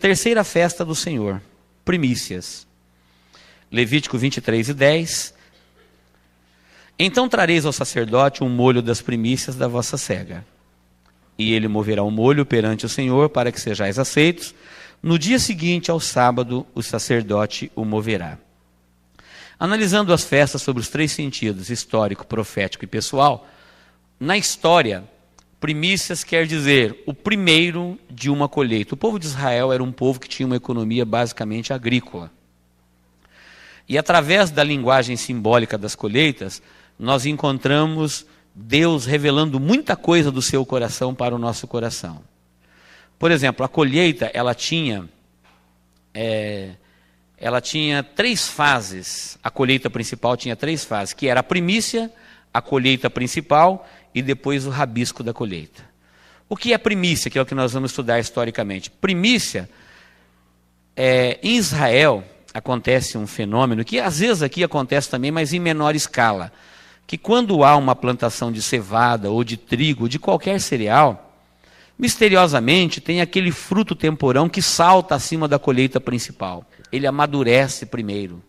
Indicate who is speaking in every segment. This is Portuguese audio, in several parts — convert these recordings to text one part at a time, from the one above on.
Speaker 1: terceira festa do Senhor, primícias. Levítico 23:10. Então trareis ao sacerdote um molho das primícias da vossa cega. E ele moverá o molho perante o Senhor para que sejais aceitos. No dia seguinte, ao sábado, o sacerdote o moverá. Analisando as festas sobre os três sentidos, histórico, profético e pessoal, na história, primícias quer dizer o primeiro de uma colheita. O povo de Israel era um povo que tinha uma economia basicamente agrícola. E através da linguagem simbólica das colheitas, nós encontramos Deus revelando muita coisa do seu coração para o nosso coração. Por exemplo, a colheita, ela tinha três fases. A colheita principal tinha três fases, que era a primícia, a colheita principal e depois o rabisco da colheita. O que é primícia, que é o que nós vamos estudar historicamente? Primícia, em Israel, acontece um fenômeno, que às vezes aqui acontece também, mas em menor escala, que quando há uma plantação de cevada ou de trigo, de qualquer cereal, misteriosamente tem aquele fruto temporão que salta acima da colheita principal. Ele amadurece primeiro.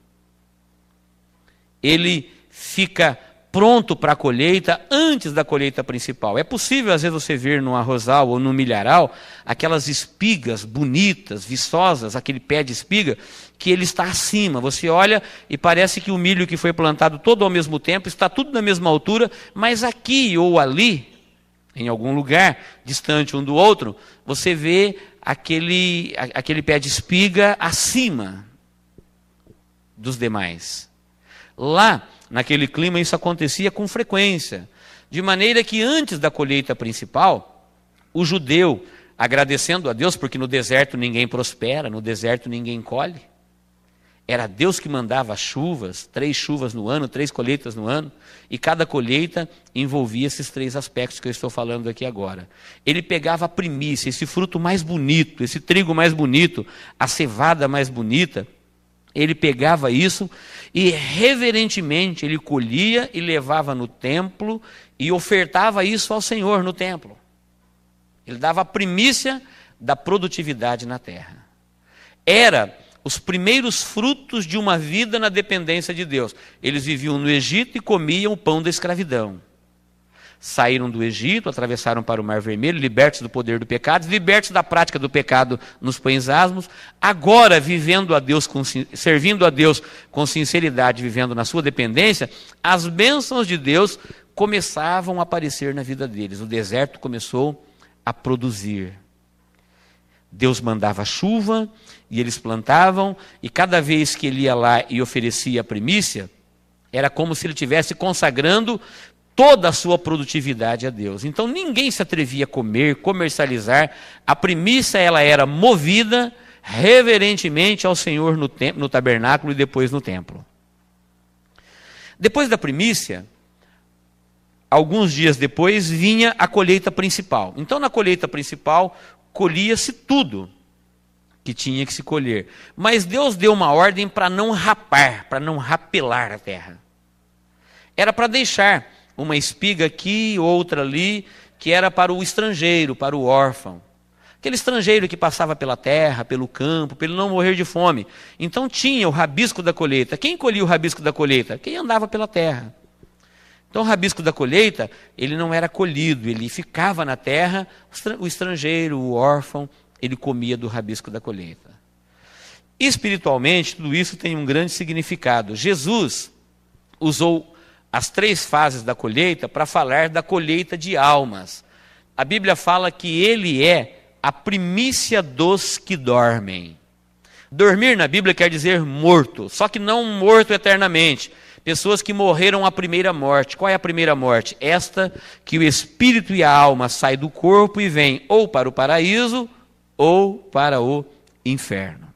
Speaker 1: Ele fica pronto para a colheita antes da colheita principal. É possível, às vezes, você ver no arrozal ou no milharal, aquelas espigas bonitas, viçosas, aquele pé de espiga, que ele está acima. Você olha e parece que o milho que foi plantado todo ao mesmo tempo, está tudo na mesma altura, mas aqui ou ali, em algum lugar, distante um do outro, você vê aquele pé de espiga acima dos demais. Lá, naquele clima, isso acontecia com frequência, de maneira que antes da colheita principal, o judeu, agradecendo a Deus, porque no deserto ninguém prospera, no deserto ninguém colhe, era Deus que mandava chuvas, 3 chuvas no ano, 3 colheitas no ano, e cada colheita envolvia esses 3 aspectos que eu estou falando aqui agora. Ele pegava a primícia, esse fruto mais bonito, esse trigo mais bonito, a cevada mais bonita, ele pegava isso e reverentemente ele colhia e levava no templo e ofertava isso ao Senhor no templo. Ele dava a primícia da produtividade na terra. Era os primeiros frutos de uma vida na dependência de Deus. Eles viviam no Egito e comiam o pão da escravidão. Saíram do Egito, atravessaram para o Mar Vermelho, libertos do poder do pecado, libertos da prática do pecado nos pães asmos. Agora, vivendo a Deus, servindo a Deus com sinceridade, vivendo na sua dependência, as bênçãos de Deus começavam a aparecer na vida deles. O deserto começou a produzir. Deus mandava chuva e eles plantavam, e cada vez que ele ia lá e oferecia a primícia, era como se ele estivesse consagrando toda a sua produtividade a Deus. Então ninguém se atrevia a comer, comercializar. A primícia ela era movida reverentemente ao Senhor no tabernáculo e depois no templo. Depois da primícia, alguns dias depois, vinha a colheita principal. Então na colheita principal, colhia-se tudo que tinha que se colher. Mas Deus deu uma ordem para não rapar, para não rapelar a terra. Era para deixar uma espiga aqui, outra ali, que era para o estrangeiro, para o órfão. Aquele estrangeiro que passava pela terra, pelo campo, para ele não morrer de fome. Então tinha o rabisco da colheita. Quem colhia o rabisco da colheita? Quem andava pela terra. Então o rabisco da colheita, ele não era colhido, ele ficava na terra, o estrangeiro, o órfão, ele comia do rabisco da colheita. Espiritualmente, tudo isso tem um grande significado. Jesus usou as 3 fases da colheita para falar da colheita de almas. A Bíblia fala que ele é a primícia dos que dormem. Dormir na Bíblia quer dizer morto, só que não morto eternamente. Pessoas que morreram a primeira morte. Qual é a primeira morte? Esta que o espírito e a alma saem do corpo e vêm ou para o paraíso ou para o inferno.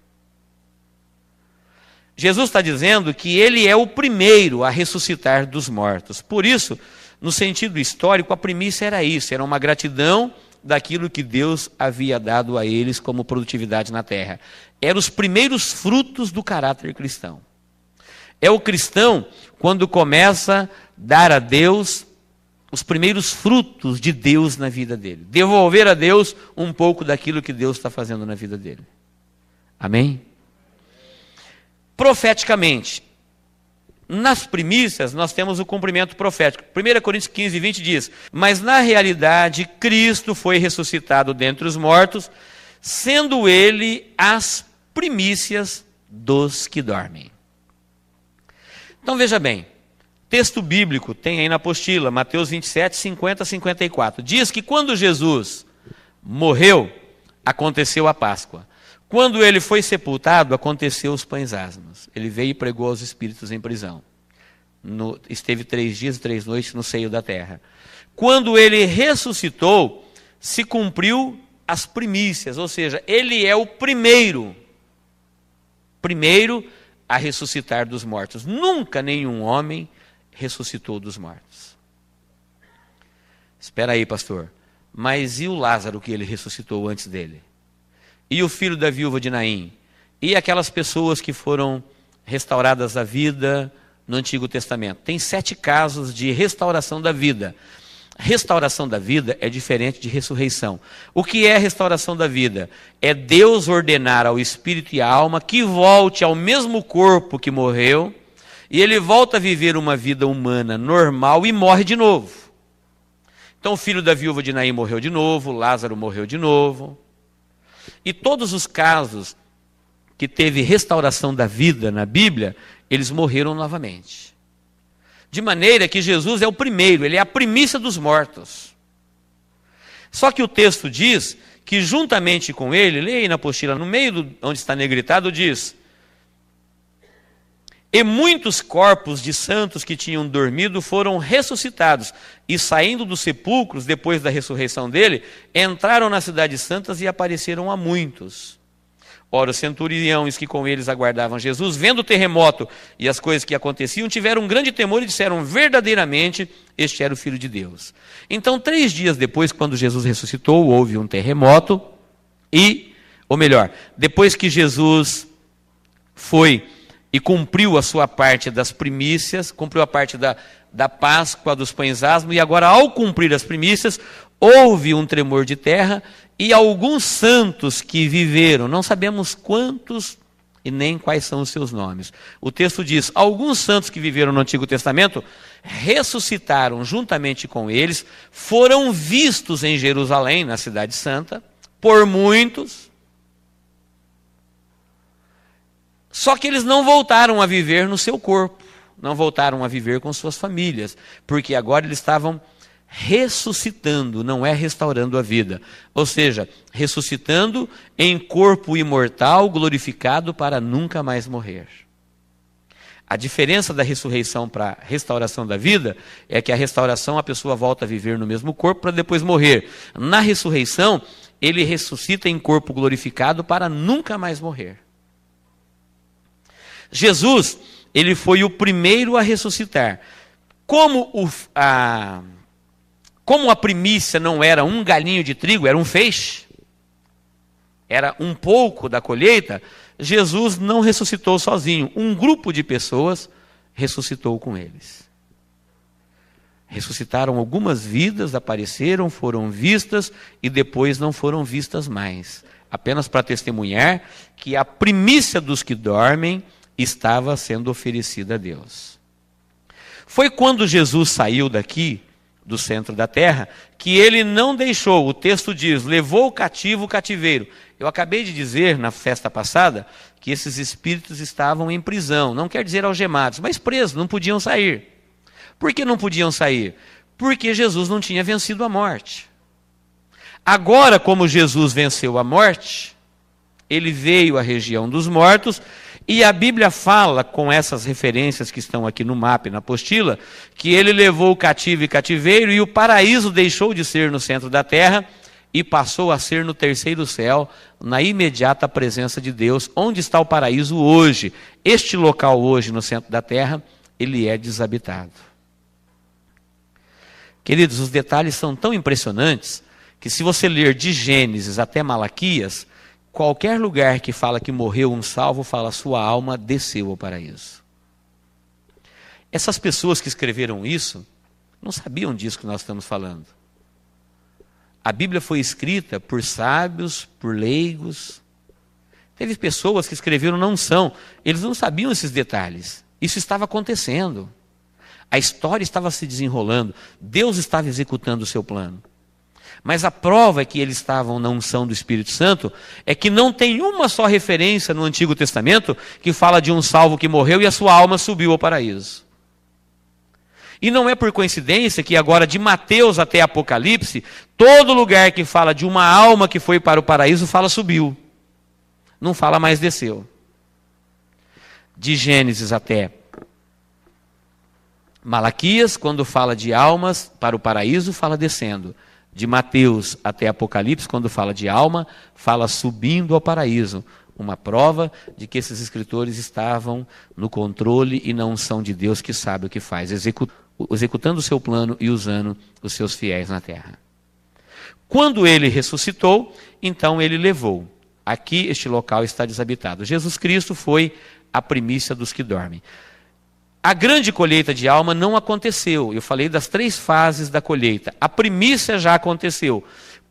Speaker 1: Jesus está dizendo que ele é o primeiro a ressuscitar dos mortos. Por isso, no sentido histórico, a primícia era isso, era uma gratidão daquilo que Deus havia dado a eles como produtividade na terra. Eram os primeiros frutos do caráter cristão. É o cristão quando começa a dar a Deus os primeiros frutos de Deus na vida dele. Devolver a Deus um pouco daquilo que Deus está fazendo na vida dele. Amém? Profeticamente, nas primícias nós temos o cumprimento profético. 1 Coríntios 15, 20 diz: mas na realidade Cristo foi ressuscitado dentre os mortos, sendo ele as primícias dos que dormem. Então veja bem, texto bíblico tem aí na apostila, Mateus 27, 50 a 54. Diz que quando Jesus morreu, aconteceu a Páscoa. Quando ele foi sepultado, aconteceu os pães asmos. Ele veio e pregou aos espíritos em prisão. Esteve 3 dias e 3 noites no seio da terra. Quando ele ressuscitou, se cumpriu as primícias, ou seja, ele é o primeiro a ressuscitar dos mortos. Nunca nenhum homem ressuscitou dos mortos. Espera aí, pastor. Mas e o Lázaro que ele ressuscitou antes dele? E o filho da viúva de Naim? E aquelas pessoas que foram restauradas à vida no Antigo Testamento? Tem 7 casos de restauração da vida. Restauração da vida é diferente de ressurreição. O que é restauração da vida? É Deus ordenar ao espírito e à alma que volte ao mesmo corpo que morreu, e ele volta a viver uma vida humana normal e morre de novo. Então o filho da viúva de Naim morreu de novo, Lázaro morreu de novo. E todos os casos que teve restauração da vida na Bíblia, eles morreram novamente. De maneira que Jesus é o primeiro, ele é a primícia dos mortos. Só que o texto diz que juntamente com ele, leia aí na apostila, no meio onde está negritado, diz: e muitos corpos de santos que tinham dormido foram ressuscitados, e saindo dos sepulcros, depois da ressurreição dele, entraram nas cidades santas e apareceram a muitos. Ora, os centuriões que com eles aguardavam Jesus, vendo o terremoto e as coisas que aconteciam, tiveram um grande temor e disseram: verdadeiramente, este era o Filho de Deus. Então, 3 dias depois, quando Jesus ressuscitou, houve um terremoto, depois que Jesus foi e cumpriu a sua parte das primícias, cumpriu a parte da Páscoa, dos pães asmos, e agora, ao cumprir as primícias, houve um tremor de terra, e alguns santos que viveram, não sabemos quantos e nem quais são os seus nomes. O texto diz: alguns santos que viveram no Antigo Testamento ressuscitaram juntamente com eles, foram vistos em Jerusalém, na cidade santa, por muitos. Só que eles não voltaram a viver no seu corpo, não voltaram a viver com suas famílias, porque agora eles estavam ressuscitando, não é restaurando a vida. Ou seja, ressuscitando em corpo imortal, glorificado para nunca mais morrer. A diferença da ressurreição para a restauração da vida é que a restauração a pessoa volta a viver no mesmo corpo para depois morrer. Na ressurreição, ele ressuscita em corpo glorificado para nunca mais morrer. Jesus, ele foi o primeiro a ressuscitar. Como a primícia não era um galinho de trigo, era um feixe, era um pouco da colheita, Jesus não ressuscitou sozinho. Um grupo de pessoas ressuscitou com eles. Ressuscitaram algumas vidas, apareceram, foram vistas e depois não foram vistas mais. Apenas para testemunhar que a primícia dos que dormem estava sendo oferecida a Deus. Foi quando Jesus saiu daqui, do centro da terra, que ele não deixou, o texto diz, levou o cativo o cativeiro. Eu acabei de dizer na festa passada que esses espíritos estavam em prisão, não quer dizer algemados, mas presos, não podiam sair. Por que não podiam sair? Porque Jesus não tinha vencido a morte. Agora, como Jesus venceu a morte, ele veio à região dos mortos. E a Bíblia fala, com essas referências que estão aqui no mapa e na apostila, que ele levou o cativo e cativeiro, e o paraíso deixou de ser no centro da terra e passou a ser no terceiro céu, na imediata presença de Deus. Onde está o paraíso hoje? Este local hoje no centro da terra, ele é desabitado. Queridos, os detalhes são tão impressionantes que se você ler de Gênesis até Malaquias, qualquer lugar que fala que morreu um salvo, fala sua alma desceu ao paraíso. Essas pessoas que escreveram isso, não sabiam disso que nós estamos falando. A Bíblia foi escrita por sábios, por leigos, Teve pessoas que escreveram na unção, eles não sabiam esses detalhes. Isso estava acontecendo. A história estava se desenrolando, Deus estava executando o seu plano. Mas a prova é que eles estavam na unção do Espírito Santo é que não tem uma só referência no Antigo Testamento que fala de um salvo que morreu e a sua alma subiu ao paraíso. E não é por coincidência que agora de Mateus até Apocalipse, todo lugar que fala de uma alma que foi para o paraíso fala subiu. Não fala mais desceu. De Gênesis até Malaquias, quando fala de almas para o paraíso, fala descendo. De Mateus até Apocalipse, quando fala de alma, fala subindo ao paraíso. Uma prova de que esses escritores estavam no controle e na unção de Deus que sabe o que faz, executando o seu plano e usando os seus fiéis na terra. Quando ele ressuscitou, então ele levou. Aqui este local está desabitado. Jesus Cristo foi a primícia dos que dormem. A grande colheita de alma não aconteceu. Eu falei das 3 fases da colheita. A primícia já aconteceu.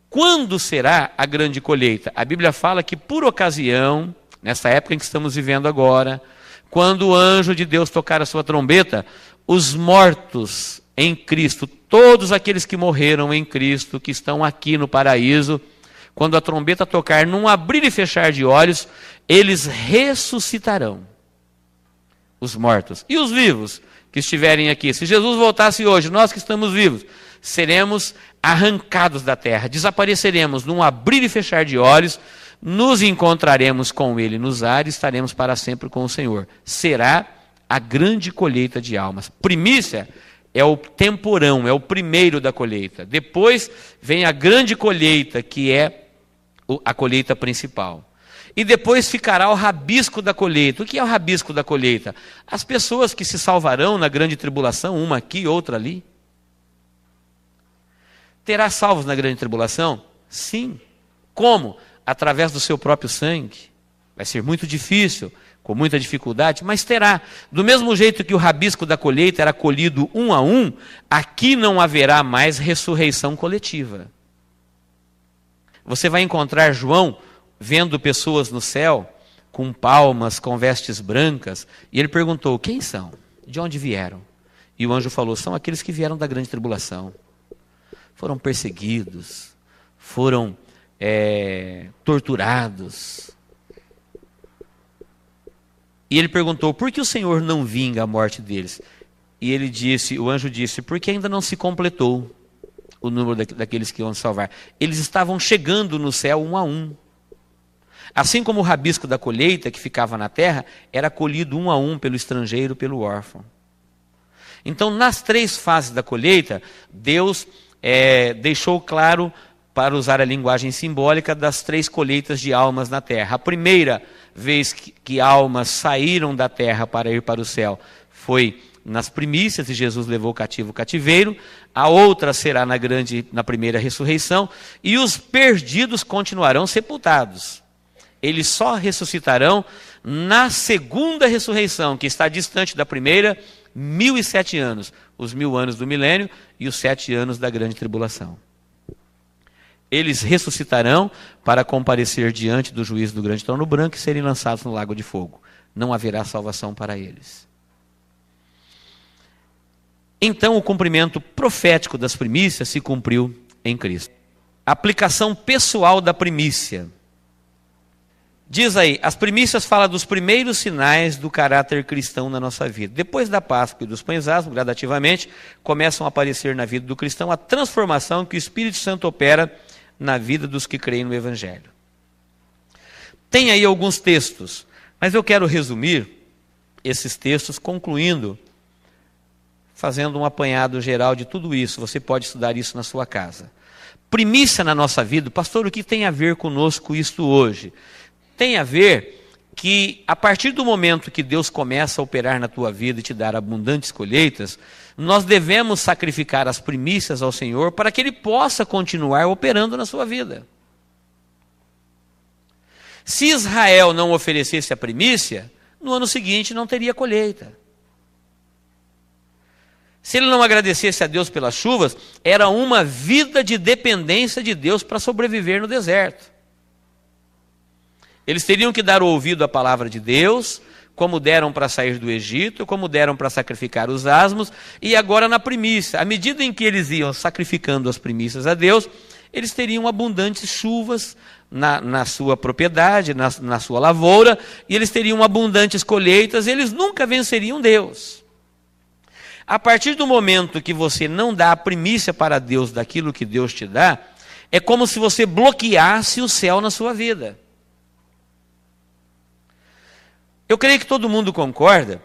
Speaker 1: Quando será a grande colheita? A Bíblia fala que por ocasião, nessa época em que estamos vivendo agora, quando o anjo de Deus tocar a sua trombeta, os mortos em Cristo, todos aqueles que morreram em Cristo, que estão aqui no paraíso, quando a trombeta tocar, num abrir e fechar de olhos, eles ressuscitarão. Os mortos. E os vivos que estiverem aqui? Se Jesus voltasse hoje, nós que estamos vivos, seremos arrancados da terra, desapareceremos num abrir e fechar de olhos, nos encontraremos com Ele nos ares, estaremos para sempre com o Senhor. Será a grande colheita de almas. Primícia é o temporão, é o primeiro da colheita. Depois vem a grande colheita, que é a colheita principal. E depois ficará o rabisco da colheita. O que é o rabisco da colheita? As pessoas que se salvarão na grande tribulação, uma aqui, outra ali. Terá salvos na grande tribulação? Sim. Como? Através do seu próprio sangue. Vai ser muito difícil, com muita dificuldade, mas terá. Do mesmo jeito que o rabisco da colheita era colhido um a um, aqui não haverá mais ressurreição coletiva. Você vai encontrar João vendo pessoas no céu, com palmas, com vestes brancas, e ele perguntou, quem são? De onde vieram? E o anjo falou, são aqueles que vieram da grande tribulação. Foram perseguidos, foram torturados. E ele perguntou, por que o Senhor não vinga a morte deles? E ele disse, o anjo disse, porque ainda não se completou o número daqueles que iam salvar. Eles estavam chegando no céu um a um. Assim como o rabisco da colheita que ficava na terra, era colhido um a um pelo estrangeiro, pelo órfão. Então, nas 3 fases da colheita, Deus deixou claro, para usar a linguagem simbólica, das 3 colheitas de almas na terra. A primeira vez que almas saíram da terra para ir para o céu foi nas primícias, e Jesus levou cativo o cativeiro. A outra será na primeira ressurreição, e os perdidos continuarão sepultados. Eles só ressuscitarão na segunda ressurreição, que está distante da primeira, 1007 anos. Os 1000 anos do milênio e os 7 anos da grande tribulação. Eles ressuscitarão para comparecer diante do juízo do grande trono branco e serem lançados no lago de fogo. Não haverá salvação para eles. Então o cumprimento profético das primícias se cumpriu em Cristo. Aplicação pessoal da primícia. Diz aí, as primícias falam dos primeiros sinais do caráter cristão na nossa vida. Depois da Páscoa e dos pães asmos, gradativamente, começam a aparecer na vida do cristão a transformação que o Espírito Santo opera na vida dos que creem no Evangelho. Tem aí alguns textos, mas eu quero resumir esses textos concluindo, fazendo um apanhado geral de tudo isso. Você pode estudar isso na sua casa. Primícia na nossa vida, pastor, o que tem a ver conosco isto hoje? Tem a ver que, a partir do momento que Deus começa a operar na tua vida e te dar abundantes colheitas, nós devemos sacrificar as primícias ao Senhor para que Ele possa continuar operando na sua vida. Se Israel não oferecesse a primícia, no ano seguinte não teria colheita. Se ele não agradecesse a Deus pelas chuvas, era uma vida de dependência de Deus para sobreviver no deserto. Eles teriam que dar ouvido à palavra de Deus, como deram para sair do Egito, como deram para sacrificar os asmos, e agora na primícia. À medida em que eles iam sacrificando as primícias a Deus, eles teriam abundantes chuvas na sua propriedade, na sua lavoura, e eles teriam abundantes colheitas, e eles nunca venceriam Deus. A partir do momento que você não dá a primícia para Deus daquilo que Deus te dá, é como se você bloqueasse o céu na sua vida. Eu creio que todo mundo concorda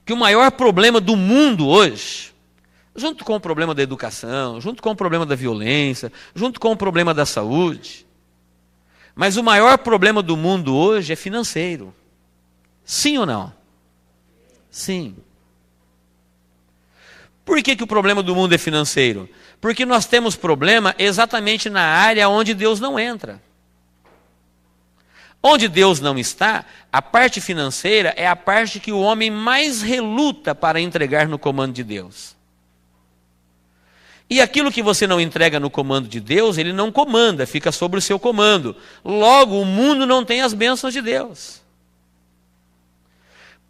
Speaker 1: que o maior problema do mundo hoje, junto com o problema da educação, junto com o problema da violência, junto com o problema da saúde, mas o maior problema do mundo hoje é financeiro. Sim ou não? Sim. Por que o problema do mundo é financeiro? Porque nós temos problema exatamente na área onde Deus não entra. Onde Deus não está, a parte financeira é a parte que o homem mais reluta para entregar no comando de Deus. E aquilo que você não entrega no comando de Deus, ele não comanda, fica sobre o seu comando. Logo, o mundo não tem as bênçãos de Deus.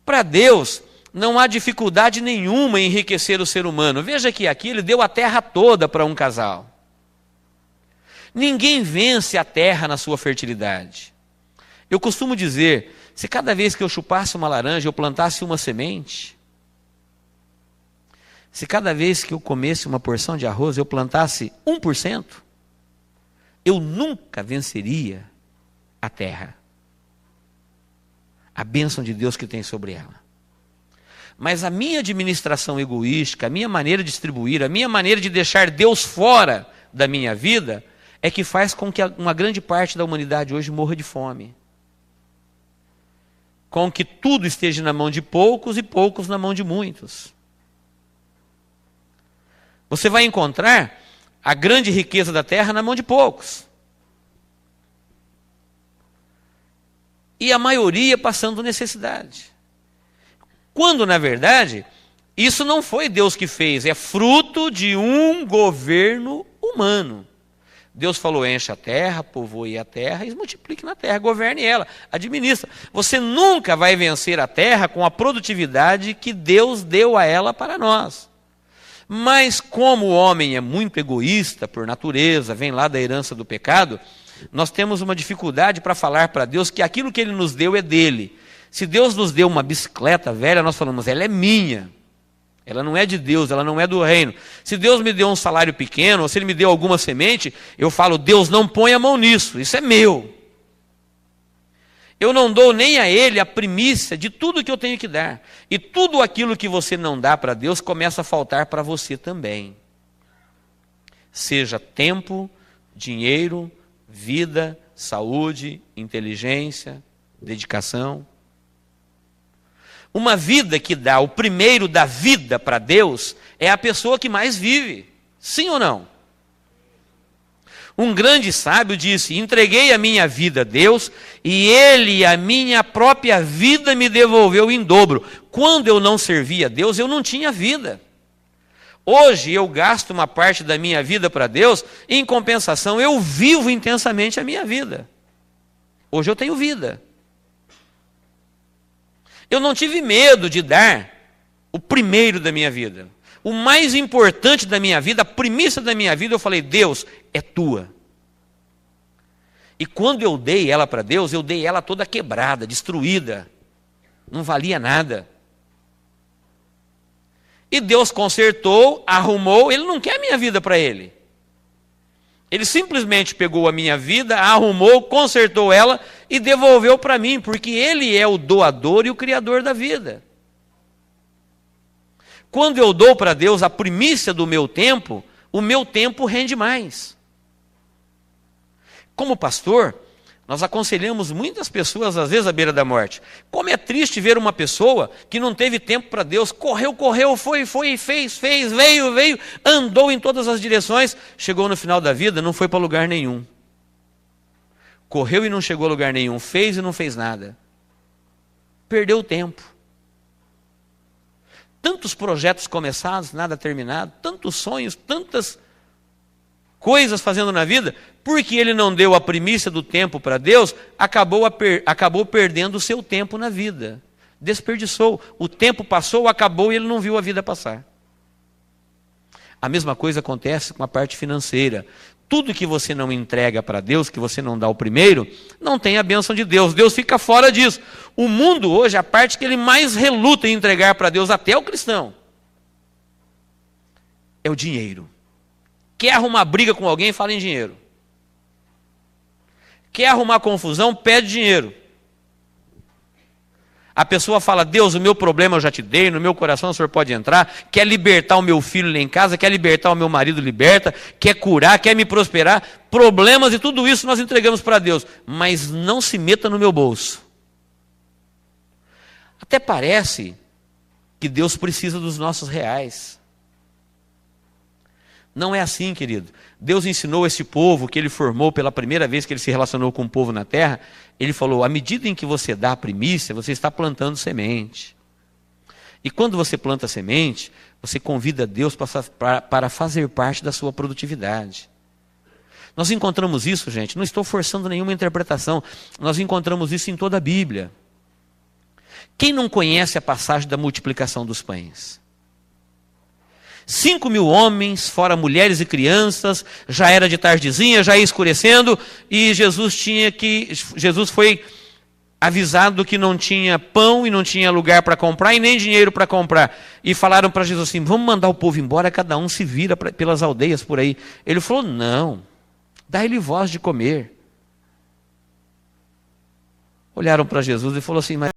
Speaker 1: Para Deus, não há dificuldade nenhuma em enriquecer o ser humano. Veja que aqui ele deu a terra toda para um casal. Ninguém vence a terra na sua fertilidade. Eu costumo dizer, se cada vez que eu chupasse uma laranja, eu plantasse uma semente, se cada vez que eu comesse uma porção de arroz, eu plantasse 1%, eu nunca venceria a terra. A bênção de Deus que tem sobre ela. Mas a minha administração egoística, a minha maneira de distribuir, a minha maneira de deixar Deus fora da minha vida, é que faz com que uma grande parte da humanidade hoje morra de fome. Com que tudo esteja na mão de poucos e poucos na mão de muitos. Você vai encontrar a grande riqueza da terra na mão de poucos. E a maioria passando necessidade. Quando, na verdade, isso não foi Deus que fez, é fruto de um governo humano. Deus falou, enche a terra, povoe a terra e multiplique na terra, governe ela, administra. Você nunca vai vencer a terra com a produtividade que Deus deu a ela para nós. Mas como o homem é muito egoísta por natureza, vem lá da herança do pecado, nós temos uma dificuldade para falar para Deus que aquilo que Ele nos deu é dele. Se Deus nos deu uma bicicleta velha, nós falamos, ela é minha. Ela não é de Deus, ela não é do reino. Se Deus me deu um salário pequeno, ou se Ele me deu alguma semente, eu falo, Deus, não põe a mão nisso, isso é meu. Eu não dou nem a Ele a primícia de tudo que eu tenho que dar. E tudo aquilo que você não dá para Deus, começa a faltar para você também. Seja tempo, dinheiro, vida, saúde, inteligência, dedicação. Uma vida que dá o primeiro da vida para Deus é a pessoa que mais vive. Sim ou não? Um grande sábio disse, entreguei a minha vida a Deus e Ele a minha própria vida me devolveu em dobro. Quando eu não servia a Deus, eu não tinha vida. Hoje eu gasto uma parte da minha vida para Deus, em compensação eu vivo intensamente a minha vida. Hoje eu tenho vida. Eu não tive medo de dar o primeiro da minha vida. O mais importante da minha vida, a primícia da minha vida, eu falei, Deus, é tua. E quando eu dei ela para Deus, eu dei ela toda quebrada, destruída. Não valia nada. E Deus consertou, arrumou, Ele não quer a minha vida para Ele. Ele simplesmente pegou a minha vida, arrumou, consertou ela e devolveu para mim, porque Ele é o doador e o criador da vida. Quando eu dou para Deus a primícia do meu tempo, o meu tempo rende mais. Como pastor, nós aconselhamos muitas pessoas, às vezes, à beira da morte. Como é triste ver uma pessoa que não teve tempo para Deus, correu, foi, fez, veio, andou em todas as direções, chegou no final da vida, não foi para lugar nenhum. Correu e não chegou a lugar nenhum, fez e não fez nada. Perdeu o tempo. Tantos projetos começados, nada terminado, tantos sonhos, tantas coisas fazendo na vida, porque ele não deu a primícia do tempo para Deus, acabou perdendo o seu tempo na vida. Desperdiçou. O tempo passou, acabou e ele não viu a vida passar. A mesma coisa acontece com a parte financeira. Tudo que você não entrega para Deus, que você não dá o primeiro, não tem a bênção de Deus. Deus fica fora disso. O mundo hoje, a parte que ele mais reluta em entregar para Deus, até o cristão, é o dinheiro. Quer arrumar briga com alguém, fala em dinheiro. Quer arrumar confusão, pede dinheiro. A pessoa fala, Deus, o meu problema eu já te dei, no meu coração o Senhor pode entrar, quer libertar o meu filho lá em casa, quer libertar o meu marido, liberta, quer curar, quer me prosperar, problemas e tudo isso nós entregamos para Deus, mas não se meta no meu bolso. Até parece que Deus precisa dos nossos reais. Não é assim, querido. Deus ensinou esse povo que ele formou pela primeira vez que ele se relacionou com o povo na terra. Ele falou, à medida em que você dá a primícia, você está plantando semente. E quando você planta semente, você convida Deus para fazer parte da sua produtividade. Nós encontramos isso, gente, não estou forçando nenhuma interpretação, nós encontramos isso em toda a Bíblia. Quem não conhece a passagem da multiplicação dos pães? 5.000 homens, fora mulheres e crianças, já era de tardezinha, já ia escurecendo, e Jesus foi avisado que não tinha pão e não tinha lugar para comprar e nem dinheiro para comprar. E falaram para Jesus assim, vamos mandar o povo embora, cada um se vira pelas aldeias por aí. Ele falou, não, dá-lhe voz de comer. Olharam para Jesus e falou assim, mas